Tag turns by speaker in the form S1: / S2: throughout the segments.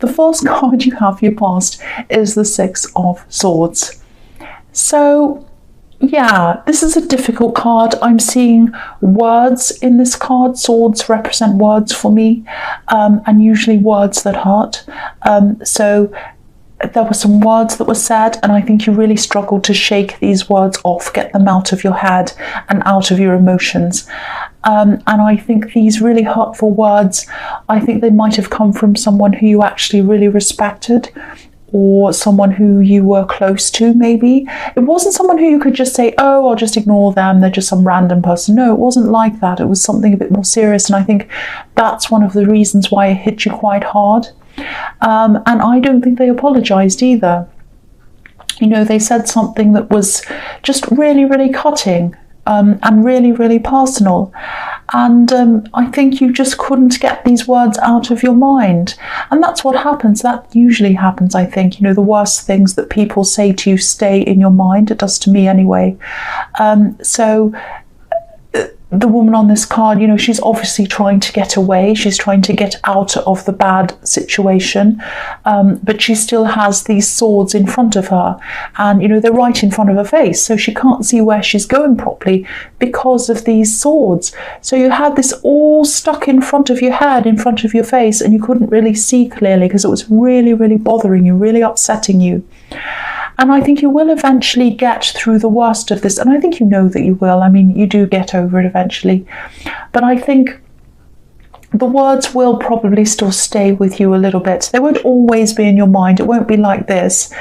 S1: the first card you have for your past is the Six of Swords. So yeah, this is a difficult card. I'm seeing words in this card. Swords represent words for me, and usually words that hurt. So there were some words that were said, and I think you really struggled to shake these words off, get them out of your head and out of your emotions. And I think these really hurtful words, I think they might have come from someone who you actually really respected, or someone who you were close to, maybe. It wasn't someone who you could just say, oh, I'll just ignore them, they're just some random person. No, it wasn't like that. It was something a bit more serious, and I think that's one of the reasons why it hit you quite hard. And I don't think they apologized either. You know, they said something that was just really, really cutting, and really, really personal. And I think you just couldn't get these words out of your mind. And that's what happens. That usually happens, I think. You know, the worst things that people say to you stay in your mind. It does to me anyway. So the woman on this card, you know, she's obviously trying to get away. She's trying to get out of the bad situation. But she still has these swords in front of her. And, you know, they're right in front of her face. So she can't see where she's going properly because of these swords. So you had this all stuck in front of your head, in front of your face, and you couldn't really see clearly because it was really, really bothering you, really upsetting you. And I think you will eventually get through the worst of this. And I think you know that you will. I mean, you do get over it eventually. But I think the words will probably still stay with you a little bit. They won't always be in your mind. It won't be like this.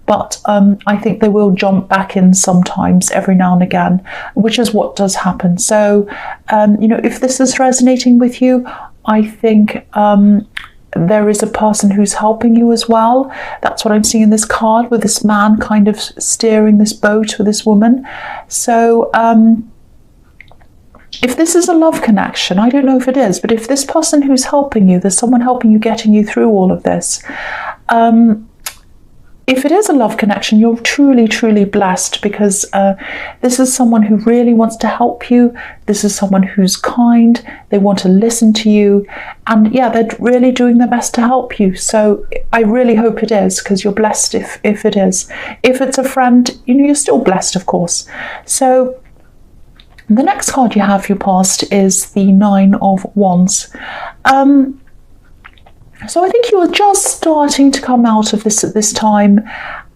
S1: But I think they will jump back in sometimes, every now and again, which is what does happen. So, you know, if this is resonating with you, I think there is a person who's helping you as well. That's what I'm seeing in this card, with this man kind of steering this boat with this woman. So if this is a love connection, I don't know if it is, but if this person who's helping you, there's someone helping you, getting you through all of this, if it is a love connection, you're truly, truly blessed, because this is someone who really wants to help you. This is someone who's kind. They want to listen to you. And yeah, they're really doing their best to help you. So I really hope it is, because you're blessed if it is. If it's a friend, you know, you're still blessed, of course. So the next card you have for your past is the Nine of Wands. So I think you were just starting to come out of this at this time.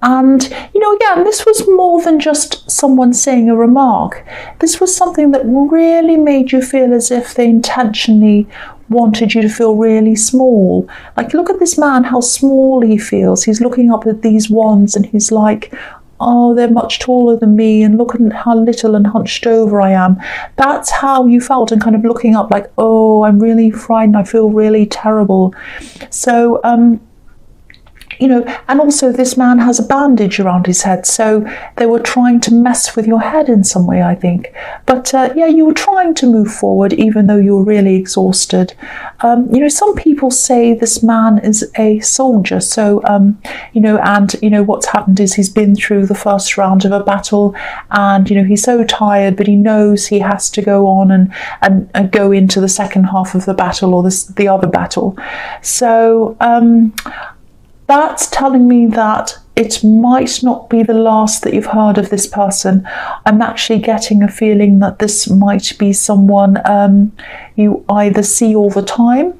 S1: And, you know, again, this was more than just someone saying a remark. This was something that really made you feel as if they intentionally wanted you to feel really small. Like, look at this man, how small he feels. He's looking up at these wands and he's like, oh, they're much taller than me, and look at how little and hunched over I am. That's how you felt, and kind of looking up like, oh, I'm really frightened, I feel really terrible. So, you know, and also this man has a bandage around his head, so they were trying to mess with your head in some way, I think. But yeah, you were trying to move forward even though you were really exhausted. You know, some people say this man is a soldier, so you know, and you know what's happened is he's been through the first round of a battle, and you know he's so tired, but he knows he has to go on and go into the second half of the battle, or the other battle. So that's telling me that it might not be the last that you've heard of this person. I'm actually getting a feeling that this might be someone you either see all the time,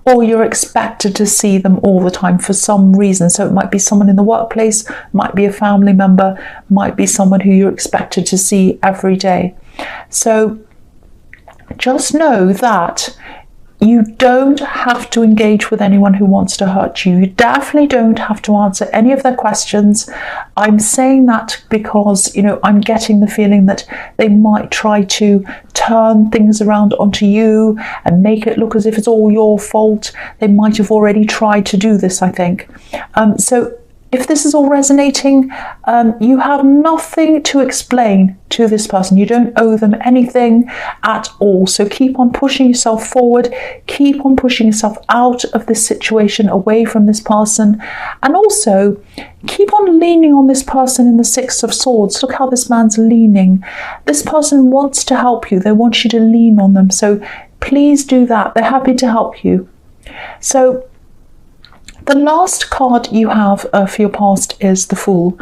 S1: or you're expected to see them all the time for some reason. So it might be someone in the workplace, might be a family member, might be someone who you're expected to see every day. So just know that you don't have to engage with anyone who wants to hurt you. You definitely don't have to answer any of their questions. I'm saying that because, you know, I'm getting the feeling that they might try to turn things around onto you and make it look as if it's all your fault. They might have already tried to do this, I think. So if this is all resonating, you have nothing to explain to this person. You don't owe them anything at all. So keep on pushing yourself forward. Keep on pushing yourself out of this situation, away from this person. And also, keep on leaning on this person in the Six of Swords. Look how this man's leaning. This person wants to help you. They want you to lean on them. So please do that. They're happy to help you. So the last card you have for your past is the Fool.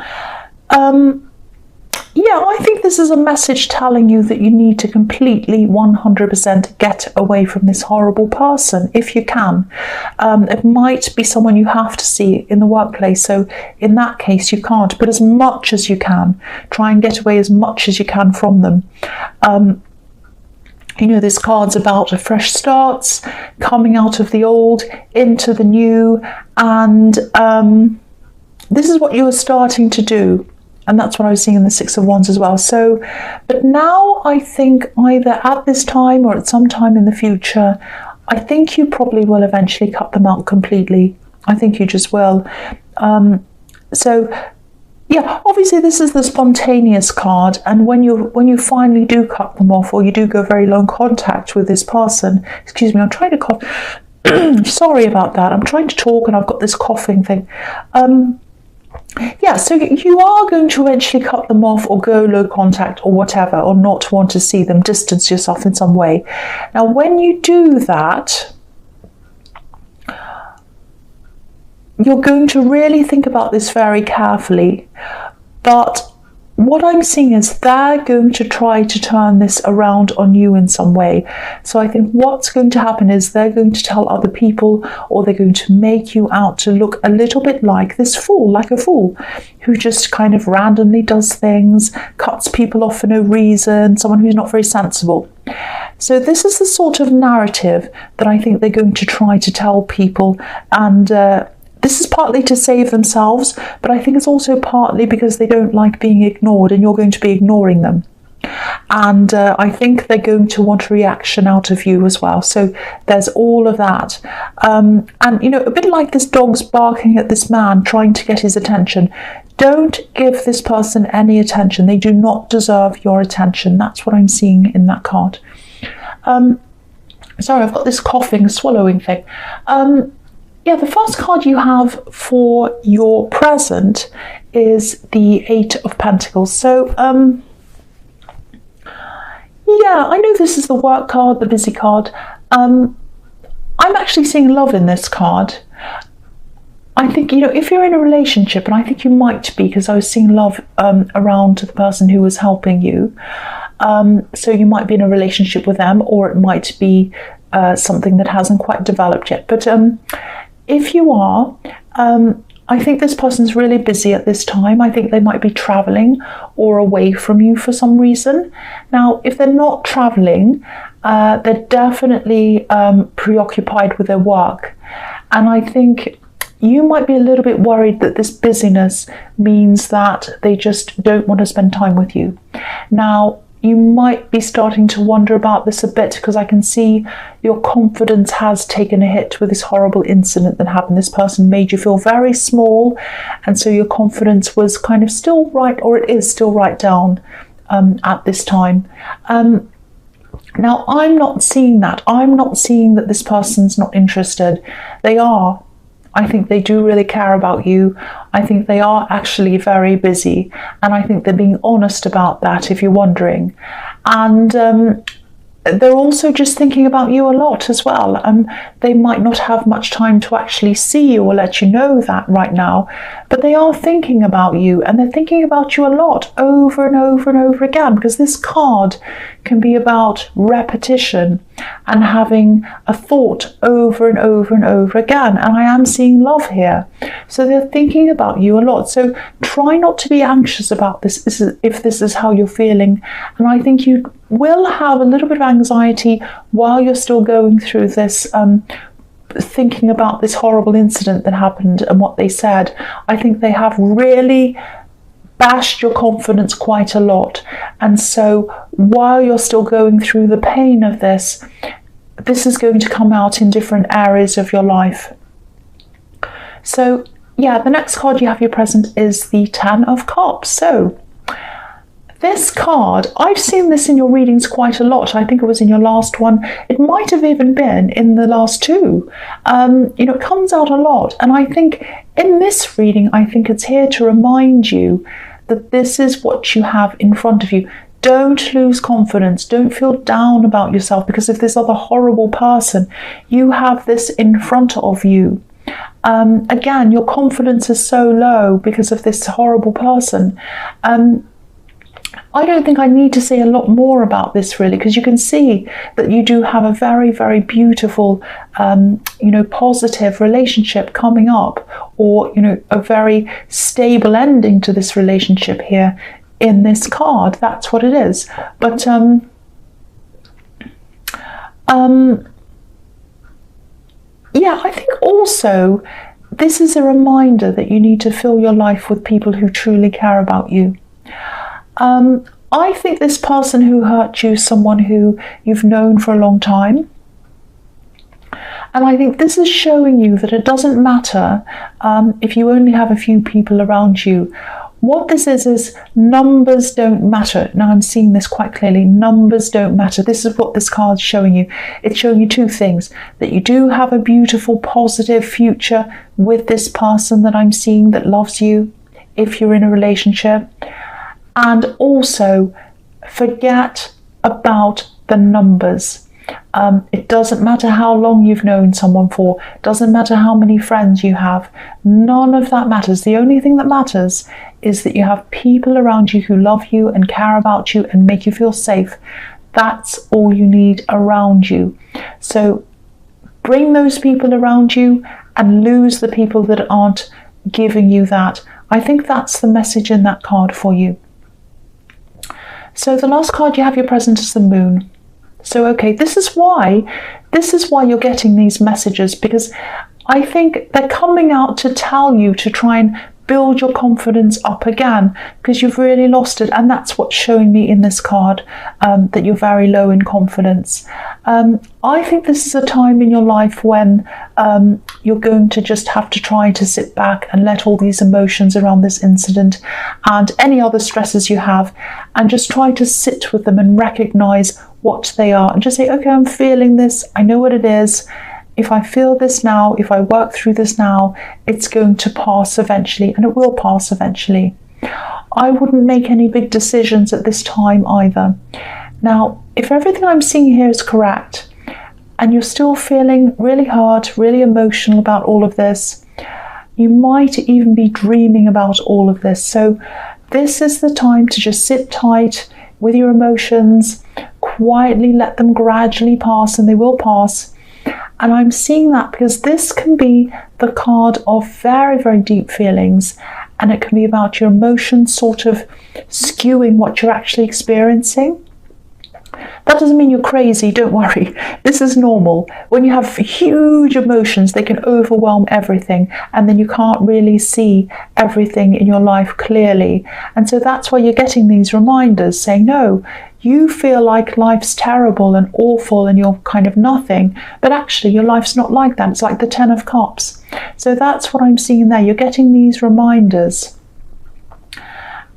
S1: Yeah, I think this is a message telling you that you need to completely 100% get away from this horrible person if you can. It might be someone you have to see in the workplace, so in that case you can't, but as much as you can, try and get away as much as you can from them. You know, this card's about a fresh starts, coming out of the old into the new, and this is what you are starting to do. And that's what I was seeing in the Six of Wands as well. So, but now I think either at this time or at some time in the future, I think you probably will eventually cut them out completely. I think you just will. So, yeah, obviously this is the spontaneous card, and when you finally do cut them off, or you do go very low in contact with this person, excuse me, I'm trying to cough. Sorry about that. I'm trying to talk and I've got this coughing thing. Yeah, so you are going to eventually cut them off or go low contact or whatever, or not want to see them, distance yourself in some way. Now, when you do that, you're going to really think about this very carefully. But what I'm seeing is they're going to try to turn this around on you in some way. So I think what's going to happen is they're going to tell other people, or they're going to make you out to look a little bit like this fool, like a fool, who just kind of randomly does things, cuts people off for no reason, someone who's not very sensible. So this is the sort of narrative that I think they're going to try to tell people, and this is partly to save themselves, but I think it's also partly because they don't like being ignored, and you're going to be ignoring them. And I think they're going to want a reaction out of you as well. So there's all of that. And, you know, a bit like this dog's barking at this man, trying to get his attention. Don't give this person any attention. They do not deserve your attention. That's what I'm seeing in that card. Sorry, I've got this coughing, swallowing thing. Yeah, the first card you have for your present is the Eight of Pentacles. So, yeah, I know this is the work card, the busy card. I'm actually seeing love in this card. I think, you know, if you're in a relationship, and I think you might be, because I was seeing love around the person who was helping you. So you might be in a relationship with them, or it might be something that hasn't quite developed yet. But if you are, I think this person's really busy at this time. I think they might be traveling or away from you for some reason. Now, if they're not traveling, they're definitely preoccupied with their work. And I think you might be a little bit worried that this busyness means that they just don't want to spend time with you. Now, you might be starting to wonder about this a bit, because I can see your confidence has taken a hit with this horrible incident that happened. This person made you feel very small, and so your confidence was kind of still right, or it is still right down at this time. Now, I'm not seeing that. I'm not seeing that this person's not interested. They are. I think they do really care about you. I think they are actually very busy, and I think they're being honest about that, if you're wondering. And they're also just thinking about you a lot as well. They might not have much time to actually see you or let you know that right now, but they are thinking about you, and they're thinking about you a lot, over and over and over again, because this card can be about repetition and having a thought over and over and over again. And I am seeing love here. So they're thinking about you a lot. So try not to be anxious about this if this is how you're feeling. And I think you will have a little bit of anxiety while you're still going through this, thinking about this horrible incident that happened and what they said. I think they have really bashed your confidence quite a lot. And so while you're still going through the pain of this, this is going to come out in different areas of your life. So yeah, the next card you have your present is the Ten of Cups. So this card, I've seen this in your readings quite a lot. I think it was in your last one. It might have even been in the last two. You know, it comes out a lot. And I think in this reading, I think it's here to remind you that this is what you have in front of you. Don't lose confidence. Don't feel down about yourself because of this other horrible person. You have this in front of you. Again, your confidence is so low because of this horrible person. I don't think I need to say a lot more about this really, because you can see that you do have a very, very beautiful, positive relationship coming up, or, a very stable ending to this relationship here in this card. That's what it is. But, yeah, I think also this is a reminder that you need to fill your life with people who truly care about you. I think this person who hurt you is someone who you've known for a long time. And I think this is showing you that it doesn't matter if you only have a few people around you. What this is numbers don't matter. Now I'm seeing this quite clearly. Numbers don't matter. This is what this card's showing you. It's showing you two things: that you do have a beautiful, positive future with this person that I'm seeing that loves you, if you're in a relationship. And also, forget about the numbers. It doesn't matter how long you've known someone for. Doesn't matter how many friends you have. None of that matters. The only thing that matters is that you have people around you who love you and care about you and make you feel safe. That's all you need around you. So bring those people around you and lose the people that aren't giving you that. I think that's the message in that card for you. So the last card you have your present is the Moon. So, okay, this is why you're getting these messages, because I think they're coming out to tell you to try and build your confidence up again, because you've really lost it. And that's what's showing me in this card, that you're very low in confidence. I think this is a time in your life when you're going to just have to try to sit back and let all these emotions around this incident and any other stresses you have, and just try to sit with them and recognize what they are, and just say, okay, I'm feeling this, I know what it is. If I feel this now, if I work through this now, it's going to pass eventually, and it will pass eventually. I wouldn't make any big decisions at this time either. Now, if everything I'm seeing here is correct, and you're still feeling really hurt, really emotional about all of this, you might even be dreaming about all of this. So this is the time to just sit tight with your emotions, quietly let them gradually pass, and they will pass. And I'm seeing that because this can be the card of very, very deep feelings, and it can be about your emotions sort of skewing what you're actually experiencing. That doesn't mean you're crazy, don't worry. This is normal. When you have huge emotions, they can overwhelm everything, and then you can't really see everything in your life clearly. And so that's why you're getting these reminders saying, no, you feel like life's terrible and awful and you're kind of nothing, but actually your life's not like that. It's like the 10 of Cups. So that's what I'm seeing there. You're getting these reminders.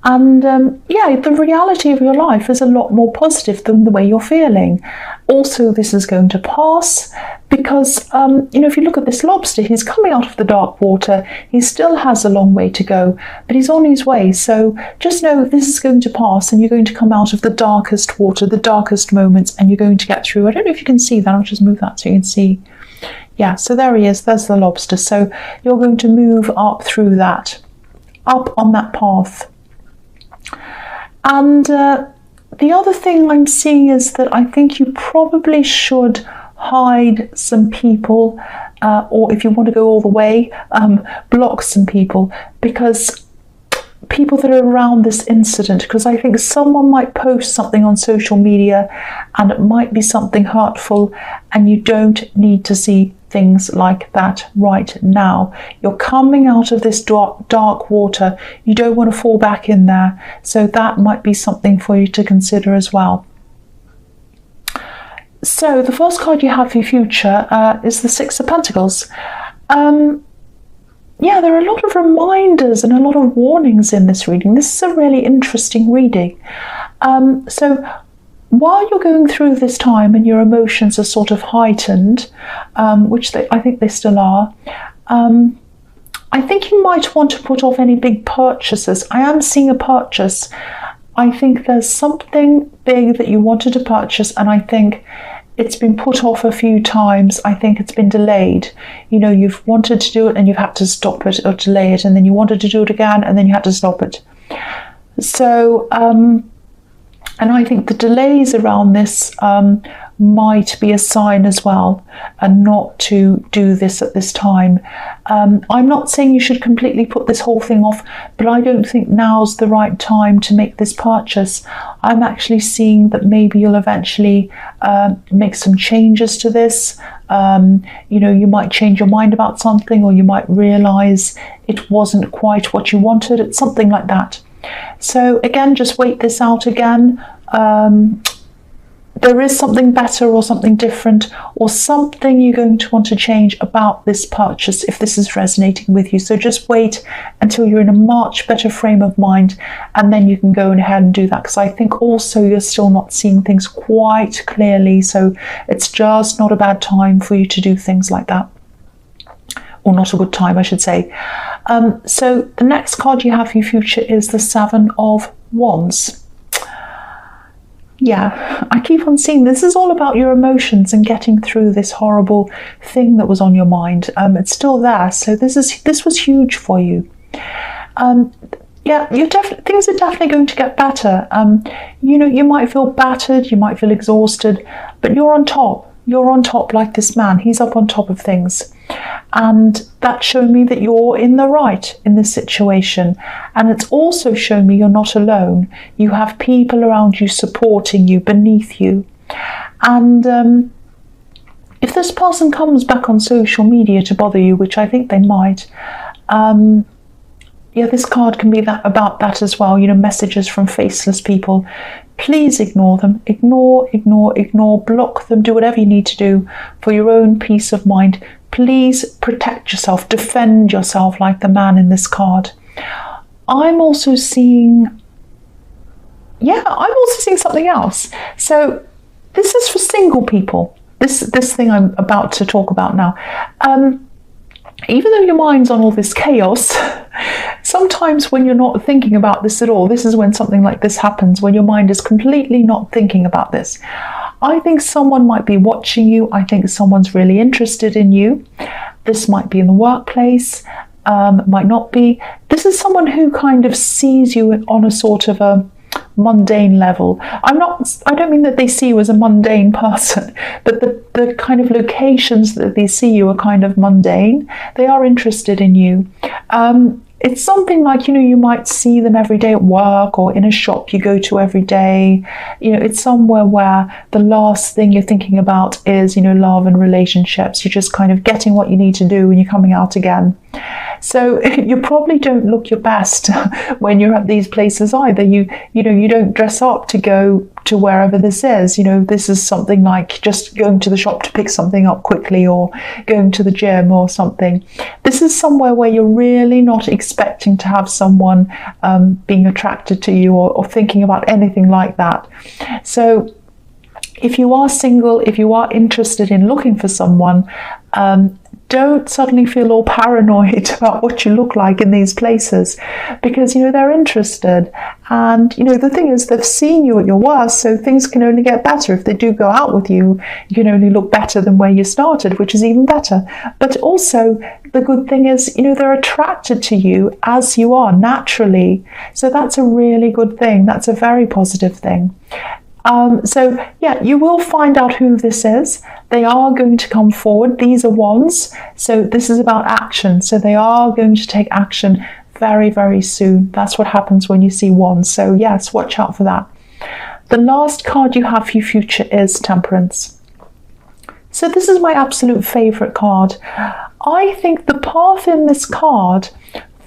S1: And the reality of your life is a lot more positive than the way you're feeling. Also, this is going to pass because, if you look at this lobster, he's coming out of the dark water. He still has a long way to go, but he's on his way. So just know this is going to pass, and you're going to come out of the darkest water, the darkest moments, and you're going to get through. I don't know if you can see that. I'll just move that so you can see. Yeah, so there he is. There's the lobster. So you're going to move up through that, up on that path. And the other thing I'm seeing is that I think you probably should hide some people, or if you want to go all the way, block some people, because people that are around this incident, because I think someone might post something on social media and it might be something hurtful, and you don't need to see things like that right now. You're coming out of this dark water. You don't want to fall back in there. So that might be something for you to consider as well. So the first card you have for your future is the Six of Pentacles. There are a lot of reminders and a lot of warnings in this reading. This is a really interesting reading. So while you're going through this time and your emotions are sort of heightened, which I think they still are, I think you might want to put off any big purchases. I am seeing a purchase. I think there's something big that you wanted to purchase, and I think it's been put off a few times. I think it's been delayed. You've wanted to do it and you've had to stop it or delay it, and then you wanted to do it again and then you had to stop it. So, and I think the delays around this might be a sign as well, and not to do this at this time. I'm not saying you should completely put this whole thing off, but I don't think now's the right time to make this purchase. I'm actually seeing that maybe you'll eventually make some changes to this. You might change your mind about something, or you might realize it wasn't quite what you wanted. It's something like that. So again, just wait this out again. There is something better or something different or something you're going to want to change about this purchase if this is resonating with you. So just wait until you're in a much better frame of mind, and then you can go ahead and do that, because I think also you're still not seeing things quite clearly. So it's just not a bad time for you to do things like that. Or not a good time, I should say. So the next card you have for your future is the Seven of Wands. Yeah, I keep on seeing this is all about your emotions and getting through this horrible thing that was on your mind. It's still there, so this was huge for you. Yeah, things are definitely going to get better. You might feel battered, you might feel exhausted, but you're on top. You're on top like this man. He's up on top of things. And that's showing me that you're in the right in this situation. And it's also shown me you're not alone. You have people around you supporting you, beneath you. And if this person comes back on social media to bother you, which I think they might, yeah, this card can be about that as well. Messages from faceless people. Please ignore them. Ignore, block them, do whatever you need to do for your own peace of mind. Please protect yourself, defend yourself like the man in this card. I'm also seeing something else. So this is for single people. This thing I'm about to talk about now. Even though your mind's on all this chaos, sometimes when you're not thinking about this at all, this is when something like this happens, when your mind is completely not thinking about this. I think someone might be watching you. I think someone's really interested in you. This might be in the workplace, might not be. This is someone who kind of sees you on a sort of a mundane level. I don't mean that they see you as a mundane person, but the kind of locations that they see you are kind of mundane. They are interested in you. It's something like, you might see them every day at work or in a shop you go to every day. It's somewhere where the last thing you're thinking about is, love and relationships. You're just kind of getting what you need to do and you're coming out again. So you probably don't look your best when you're at these places either. You don't dress up to go to wherever this is. This is something like just going to the shop to pick something up quickly, or going to the gym or something. This is somewhere where you're really not expecting to have someone being attracted to you or thinking about anything like that. So if you are single, if you are interested in looking for someone, don't suddenly feel all paranoid about what you look like in these places, because they're interested, and the thing is, they've seen you at your worst, so things can only get better. If they do go out with you, you can only look better than where you started, which is even better. But also the good thing is, they're attracted to you as you are naturally, so that's a really good thing. That's a very positive thing. So yeah, you will find out who this is. They are going to come forward. These are wands. So this is about action. So they are going to take action very, very soon. That's what happens when you see wands. So yes, watch out for that. The last card you have for your future is Temperance. So this is my absolute favorite card. I think the path in this card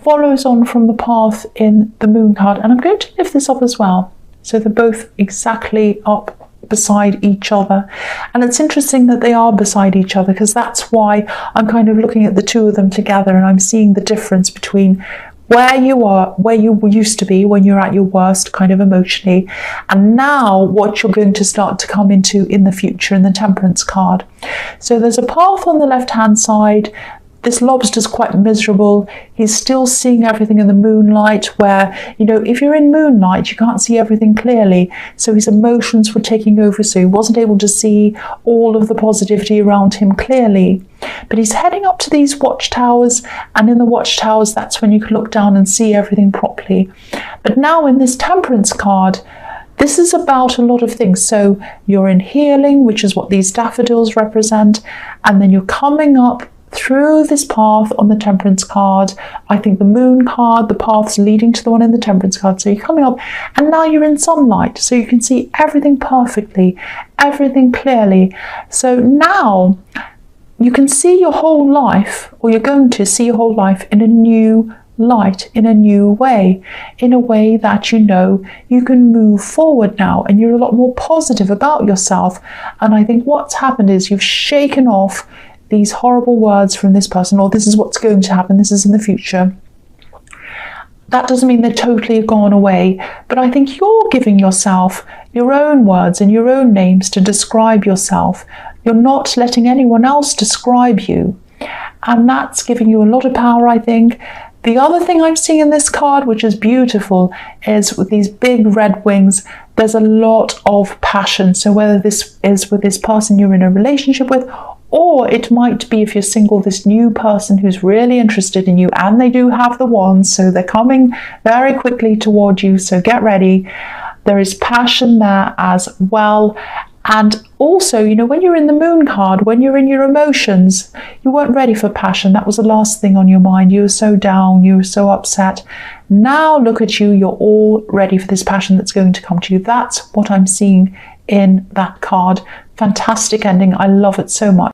S1: follows on from the path in the Moon card. And I'm going to lift this up as well. So they're both exactly up beside each other. And it's interesting that they are beside each other, because that's why I'm kind of looking at the two of them together, and I'm seeing the difference between where you are, where you used to be when you're at your worst kind of emotionally, and now what you're going to start to come into in the future in the Temperance card. So there's a path on the left hand side this lobster's quite miserable. He's still seeing everything in the moonlight where, you know, if you're in moonlight, you can't see everything clearly. So his emotions were taking over, so he wasn't able to see all of the positivity around him clearly. But he's heading up to these watchtowers, and in the watchtowers, that's when you can look down and see everything properly. But now in this Temperance card, this is about a lot of things. So you're in healing, which is what these daffodils represent, and then you're coming up through this path on the Temperance card. I think the Moon card, the path's leading to the one in the Temperance card. So you're coming up, and now you're in sunlight, so you can see everything perfectly, everything clearly. So now you can see your whole life, or you're going to see your whole life in a new light, in a new way, in a way that you know you can move forward now, and you're a lot more positive about yourself. And I think what's happened is you've shaken off these horrible words from this person, or this is what's going to happen, this is in the future. That doesn't mean they're totally gone away, but I think you're giving yourself your own words and your own names to describe yourself. You're not letting anyone else describe you, and that's giving you a lot of power, I think. The other thing I'm seeing in this card, which is beautiful, is with these big red wings, there's a lot of passion. So whether this is with this person you're in a relationship with, or it might be, if you're single, this new person who's really interested in you, and they do have the wand, so they're coming very quickly toward you, so get ready. There is passion there as well. And also, you know, when you're in the Moon card, when you're in your emotions, you weren't ready for passion. That was the last thing on your mind. You were so down, you were so upset. Now look at you, you're all ready for this passion that's going to come to you. That's what I'm seeing in that card. Fantastic ending. I love it so much.